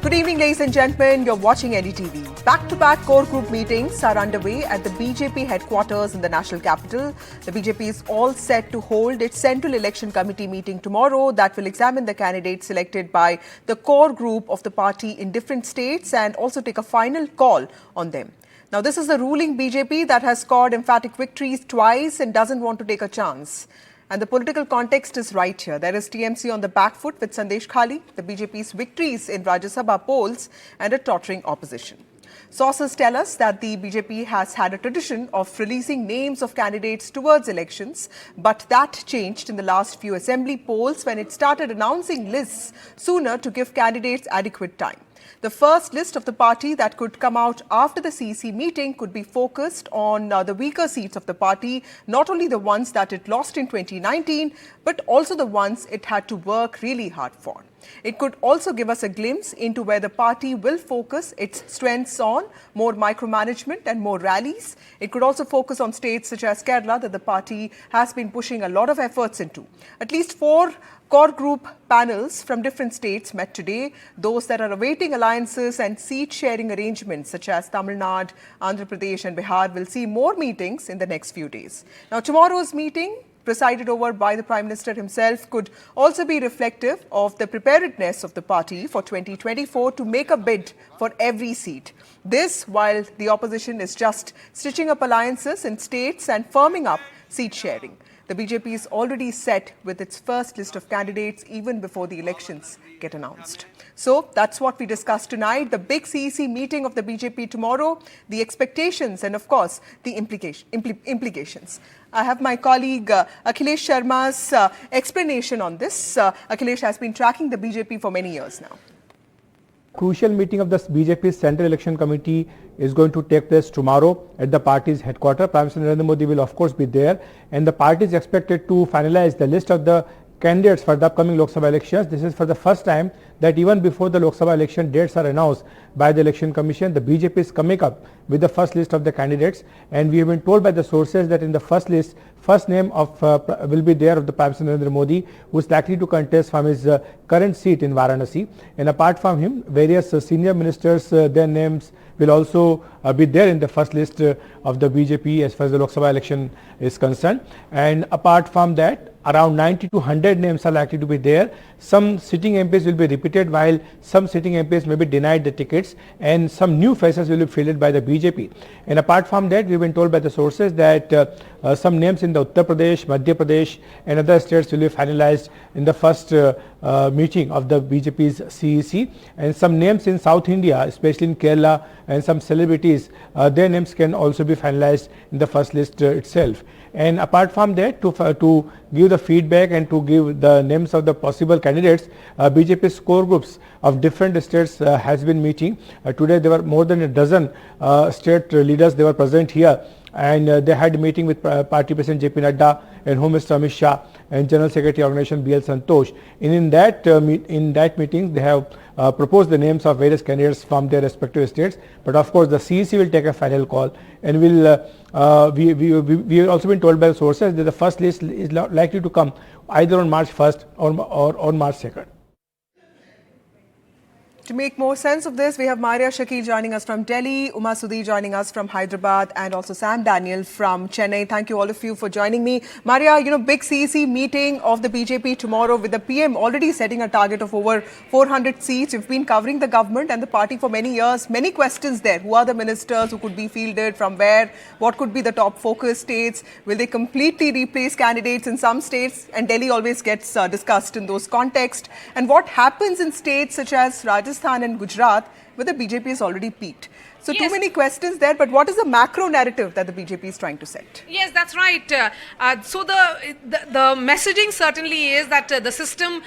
Good evening, ladies and gentlemen. You're watching NDTV. Back-to-back core group meetings are underway at the BJP headquarters in the national capital. The BJP is all set to hold its Central Election Committee meeting tomorrow that will examine the candidates selected by the core group of the party in different states and also take a final call on them. Now, this is the ruling BJP that has scored emphatic victories twice and doesn't want to take a chance. And the political context is right here. There is TMC on the back foot with Sandeshkhali, the BJP's victories in Rajya Sabha polls and a tottering opposition. Sources tell us that the BJP has had a tradition of releasing names of candidates towards elections, but that changed in the last few assembly polls when it started announcing lists sooner to give candidates adequate time. The first list of the party that could come out after the CEC meeting could be focused on the weaker seats of the party, not only the ones that it lost in 2019, but also the ones it had to work really hard for. It could also give us a glimpse into where the party will focus its strengths on, more micromanagement and more rallies. It could also focus on states such as Kerala that the party has been pushing a lot of efforts into. At least 4 core group panels from different states met today. Those that are awaiting alliances and seat-sharing arrangements such as Tamil Nadu, Andhra Pradesh and Bihar will see more meetings in the next few days. Now, tomorrow's meeting, presided over by the Prime Minister himself, could also be reflective of the preparedness of the party for 2024 to make a bid for every seat. This while the opposition is just stitching up alliances in states and firming up seat sharing. The BJP is already set with its first list of candidates even before the elections get announced. So that's what we discussed tonight, the big CEC meeting of the BJP tomorrow, the expectations and of course the implications. I have my colleague Akhilesh Sharma's explanation on this. Akhilesh has been tracking the BJP for many years now. Crucial meeting of the BJP's Central Election Committee is going to take place tomorrow at the party's headquarters. Prime Minister Narendra Modi will of course be there, and the party is expected to finalize the list of the candidates for the upcoming Lok Sabha elections. This is for the first time that even before the Lok Sabha election dates are announced by the Election Commission, the BJP is coming up with the first list of the candidates, and we have been told by the sources that in the first list, first name of will be there of the Prime Minister Narendra Modi, who is likely to contest from his current seat in Varanasi. And apart from him, various senior ministers, their names will also be there in the first list of the BJP as far as the Lok Sabha election is concerned. And apart from that, around 90 to 100 names are likely to be there. Some sitting MPs will be repeated, while some sitting MPs may be denied the tickets, and some new faces will be fielded by the BJP. And apart from that, we've been told by the sources that some names in the Uttar Pradesh, Madhya Pradesh and other states will be finalized in the first meeting of the BJP's CEC, and some names in South India, especially in Kerala, and some celebrities, their names can also be finalized in the first list itself. And apart from that, to give the feedback and to give the names of the possible candidates, BJP's core groups of different states has been meeting. Today there were more than a dozen state leaders. They were present here, and they had a meeting with party president JP Nadda and Home Minister Amit Shah and General Secretary Organization BL Santosh. And in that meeting, they have proposed the names of various candidates from their respective states. But of course, the CEC will take a final call, and we have also been told by the sources that the first list is likely to come either on March 1st or on March 2nd. To make more sense of this, we have Maria Shakil joining us from Delhi, Uma Sudhi joining us from Hyderabad, and also Sam Daniel from Chennai. Thank you all of you for joining me. Maria, big CEC meeting of the BJP tomorrow with the PM already setting a target of over 400 seats. You've been covering the government and the party for many years. Many questions there. Who are the ministers who could be fielded? From where? What could be the top focus states? Will they completely replace candidates in some states? And Delhi always gets discussed in those contexts. And what happens in states such as Rajasthan and Gujarat, where the BJP has already peaked? So yes, too many questions there, but what is the macro narrative that the BJP is trying to set? Yes, that's right. So the messaging certainly is that the system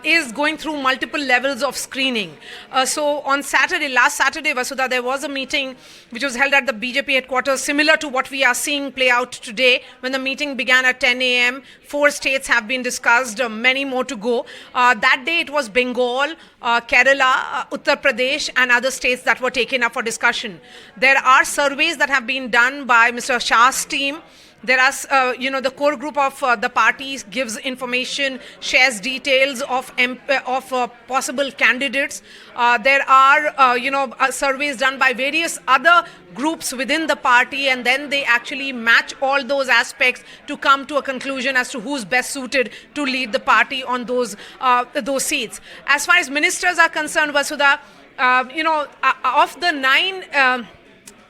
is going through multiple levels of screening. So on Saturday, last Saturday, Vasudha, there was a meeting which was held at the BJP headquarters, similar to what we are seeing play out today. When the meeting began at 10 a.m., 4 states have been discussed, many more to go. That day it was Bengal, Kerala, Uttar Pradesh and other states that were taken up for discussion. There are surveys that have been done by Mr. Shah's team There are, the core group of the parties gives information, shares details of possible candidates. There are, surveys done by various other groups within the party, and then they actually match all those aspects to come to a conclusion as to who's best suited to lead the party on those seats. As far as ministers are concerned, Vasudha, of the 9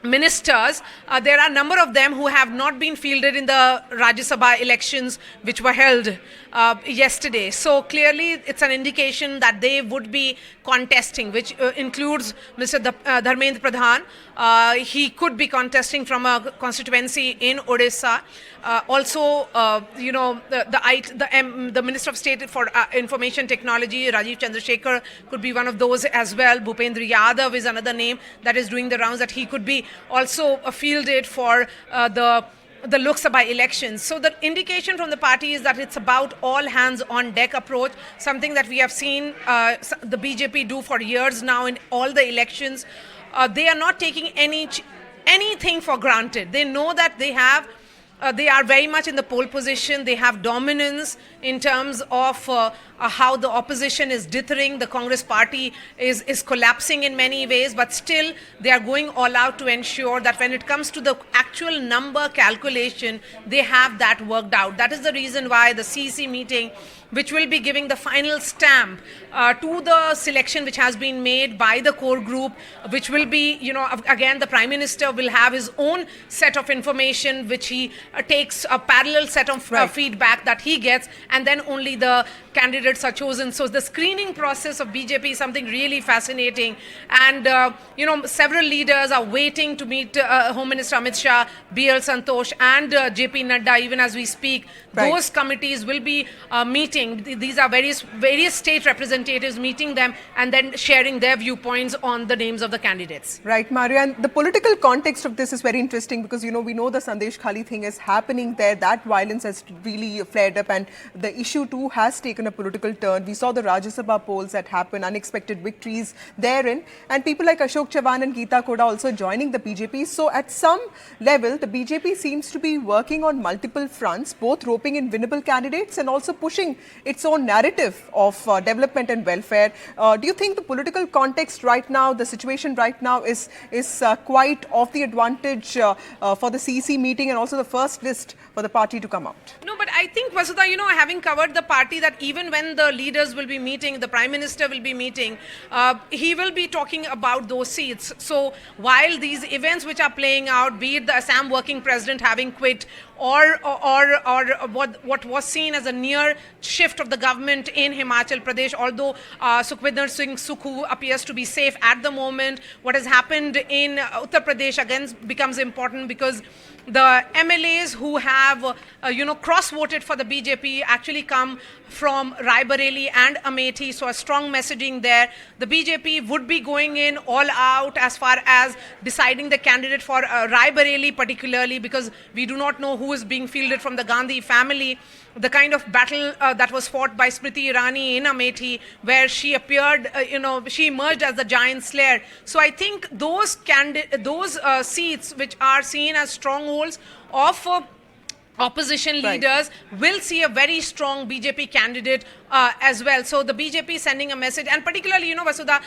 ministers, there are a number of them who have not been fielded in the Rajya Sabha elections which were held yesterday. So clearly it's an indication that they would be contesting, which includes Mr. Dharmendra Pradhan. He could be contesting from a constituency in Odisha. Also, the Minister of State for Information Technology, Rajiv Chandrasekhar, could be one of those as well. Bhupendra Yadav is another name that is doing the rounds, that he could be also fielded for the Lok Sabha elections. So the indication from the party is that it's about all hands on deck approach, something that we have seen the BJP do for years now in all the elections. They are not taking anything for granted. They know that they are very much in the pole position. They have dominance in terms of how the opposition is dithering. The Congress party is collapsing in many ways, but still they are going all out to ensure that when it comes to the actual number calculation, they have that worked out. That is the reason why the CEC meeting, which will be giving the final stamp to the selection which has been made by the core group, which will be, again, the Prime Minister will have his own set of information, which he takes a parallel set of feedback that he gets, and then only the candidates are chosen. So the screening process of BJP is something really fascinating. And, several leaders are waiting to meet Home Minister Amit Shah, BL Santosh and JP Nadda, even as we speak. Those committees will be meeting. These are various state representatives meeting them and then sharing their viewpoints on the names of the candidates. Right, Maria. And the political context of this is very interesting because, we know the Sandeshkhali thing is happening there. That violence has really flared up, and the issue too has taken a political turn. We saw the Rajya Sabha polls that happened, unexpected victories therein, and people like Ashok Chavan and Geeta Koda also joining the BJP. So at some level, the BJP seems to be working on multiple fronts, both roping in winnable candidates and also pushing its own narrative of development and welfare. Do you think the political context right now, the situation right now is quite of the advantage for the CEC meeting and also the first list for the party to come out? No, but I think, Vasudha, having covered the party, that even when the leaders will be meeting, the Prime Minister will be meeting, he will be talking about those seats. So while these events which are playing out, be it the Assam working president having quit, or what was seen as a near shift of the government in Himachal Pradesh, although Sukhvinder Singh Sukhu appears to be safe at the moment, what has happened in Uttar Pradesh again becomes important because the MLAs who have, cross-voted for the BJP actually come from Rai Bareli and Amethi, so a strong messaging there. The BJP would be going in all out as far as deciding the candidate for Rai Bareli particularly, because we do not know who is being fielded from the Gandhi family. The kind of battle that was fought by Smriti Irani in Amethi, where she appeared, she emerged as the giant slayer. So I think those seats which are seen as strongholds of opposition leaders will see a very strong BJP candidate as well. So the BJP is sending a message, and particularly, Vasudha,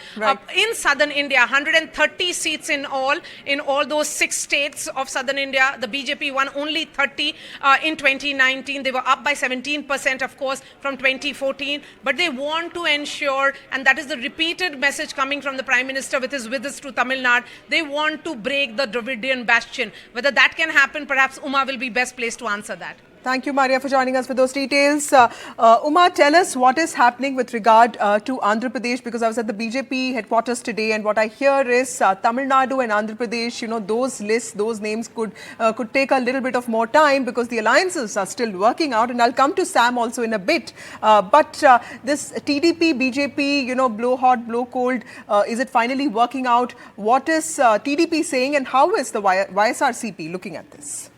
in southern India, 130 seats in all those 6 states of southern India. The BJP won only 30 in 2019. They were up by 17%, of course, from 2014. But they want to ensure, and that is the repeated message coming from the Prime Minister with his visits to Tamil Nadu, they want to break the Dravidian bastion. Whether that can happen, perhaps Uma will be best placed to answer that. Thank you, Maria, for joining us with those details. Uma, tell us what is happening with regard to Andhra Pradesh, because I was at the BJP headquarters today, and what I hear is Tamil Nadu and Andhra Pradesh, those lists, those names could take a little bit of more time because the alliances are still working out, and I'll come to Sam also in a bit. But this TDP BJP, blow hot, blow cold, is it finally working out? What is TDP saying, and how is the YSRCP looking at this?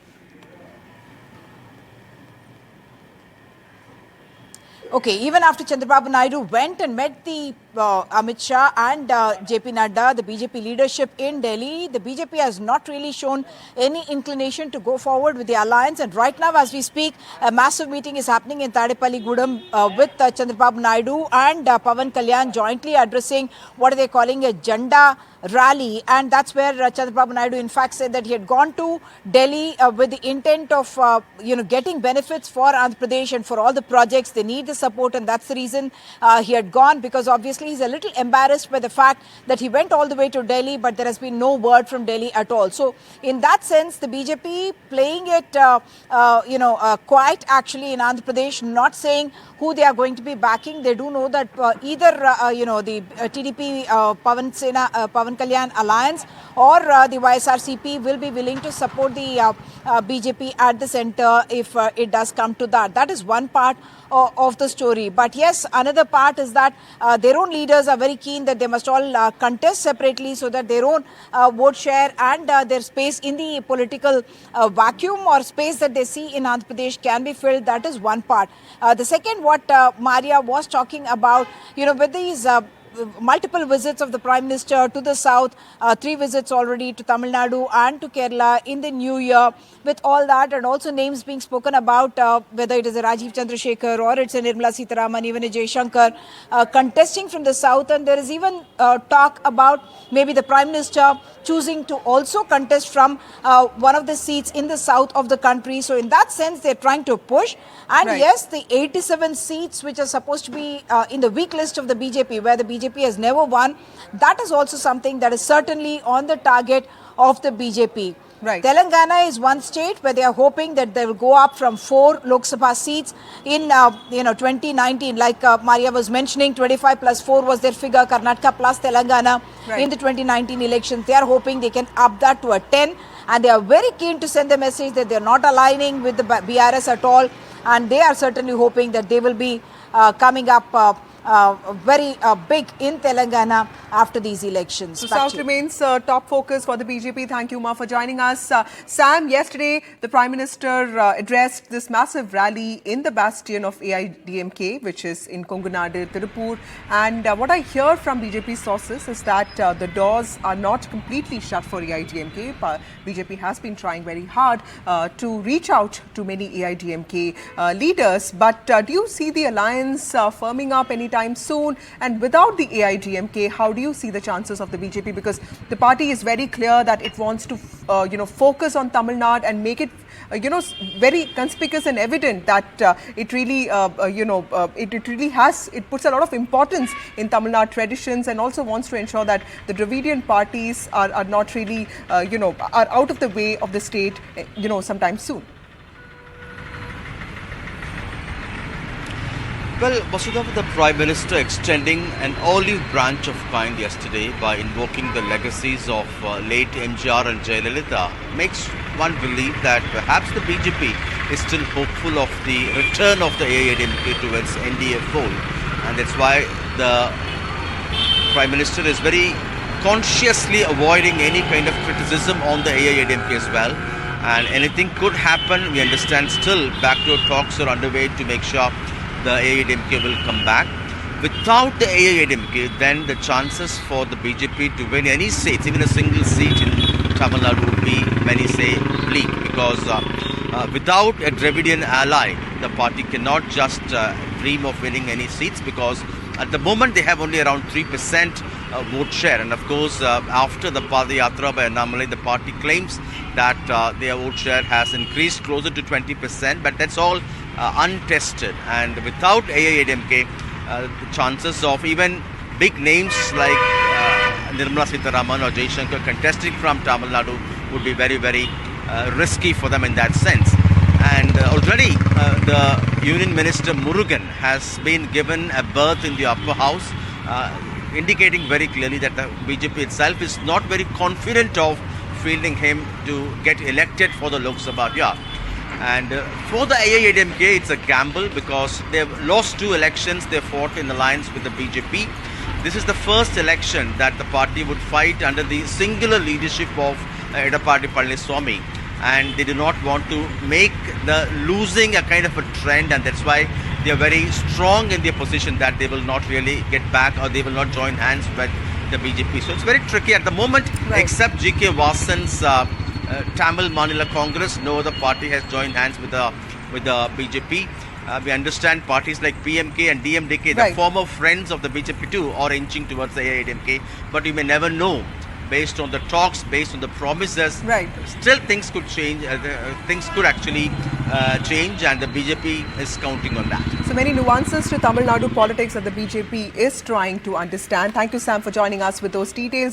Okay, even after Chandrababu Naidu went and met the Amit Shah and JP Nadda, the BJP leadership in Delhi. The BJP has not really shown any inclination to go forward with the alliance. And right now, as we speak, a massive meeting is happening in Tadepalli Gudam with Chandrababu Naidu and Pawan Kalyan jointly addressing what are they calling a Janda rally, and that's where Chandrababu Naidu in fact said that he had gone to Delhi with the intent of getting benefits for Andhra Pradesh and for all the projects. They need the support, and that's the reason he had gone, because obviously he's a little embarrassed by the fact that he went all the way to Delhi, but there has been no word from Delhi at all. So in that sense, the BJP playing it quiet actually in Andhra Pradesh, not saying who they are going to be backing. They do know that either the TDP Pawan Kalyan Alliance or the YSRCP will be willing to support the BJP at the centre if it does come to that. That is one part of the story. But yes, another part is that their own leaders are very keen that they must all contest separately so that their own vote share and their space in the political vacuum or space that they see in Andhra Pradesh can be filled. That is one part. The second, what Maria was talking about, with these multiple visits of the Prime Minister to the south, 3 visits already to Tamil Nadu and to Kerala in the new year, with all that, and also names being spoken about, whether it is a Rajiv Chandrasekhar or it's a Nirmala Sitharaman, even a Jaishankar contesting from the south, and there is even talk about maybe the Prime Minister choosing to also contest from one of the seats in the south of the country. So in that sense, they're trying to push. And right. yes, the 87 seats which are supposed to be in the weak list of the BJP, where the BJP has never won, that is also something that is certainly on the target of the BJP. Right. Telangana is one state where they are hoping that they will go up from 4 Lok Sabha seats in 2019. Like Maria was mentioning, 25 plus 4 was their figure. Karnataka plus Telangana in the 2019 elections. They are hoping they can up that to a 10, and they are very keen to send the message that they are not aligning with the BRS at all, and they are certainly hoping that they will be coming up very big in Telangana after these elections. So South remains top focus for the BJP. Thank you, Ma, for joining us. Sam, yesterday the Prime Minister addressed this massive rally in the bastion of AIDMK, which is in Kongunadu, Tirupur. And what I hear from BJP sources is that the doors are not completely shut for AIDMK. BJP has been trying very hard to reach out to many AIDMK leaders. But do you see the alliance firming up anytime soon? And without the AIDMK, how do you see the chances of the BJP? Because the party is very clear that it wants to, focus on Tamil Nadu and make it, very conspicuous and evident that it really, it puts a lot of importance in Tamil Nadu traditions, and also wants to ensure that the Dravidian parties are not really, are out of the way of the state, sometime soon. Well, Vasudha, with the Prime Minister extending an olive branch of kind yesterday by invoking the legacies of late MGR and Jayalalitha makes one believe that perhaps the BJP is still hopeful of the return of the AIDMK to its NDA fold. And that's why the Prime Minister is very consciously avoiding any kind of criticism on the AIDMK as well. And anything could happen. We understand still backdoor talks are underway to make sure the AIDMK will come back. Without the AIDMK, then the chances for the BJP to win any seats, even a single seat in Tamil Nadu, would be, many say, bleak, because without a Dravidian ally, the party cannot just dream of winning any seats, because at the moment they have only around 3% vote share. And of course, after the Padayatra by Annamalai, the party claims that their vote share has increased closer to 20%, but that's all untested. And without AIDMK, the chances of even big names like Nirmala Sitharaman or Jaishankar contesting from Tamil Nadu would be very, very risky for them in that sense. And already the Union Minister Murugan has been given a berth in the upper house, indicating very clearly that the BJP itself is not very confident of fielding him to get elected for the Lok Sabha. And for the AIDMK, it's a gamble, because they've lost 2 elections they fought in alliance with the BJP. This is the first election that the party would fight under the singular leadership of Edappadi Palaniswamy, and they do not want to make the losing a kind of a trend, and that's why they are very strong in their position that they will not really get back or they will not join hands with the BJP. So it's very tricky at the moment, Right. except GK Vasan's Tamil Manila Congress. No other party has joined hands with the BJP. We understand parties like PMK and DMDK, the Right. former friends of the BJP too, are inching towards the AIDMK. But you may never know, based on the talks, based on the promises. Right. Still, things could change. Things could actually change, and the BJP is counting on that. So many nuances to Tamil Nadu politics that the BJP is trying to understand. Thank you, Sam, for joining us with those details.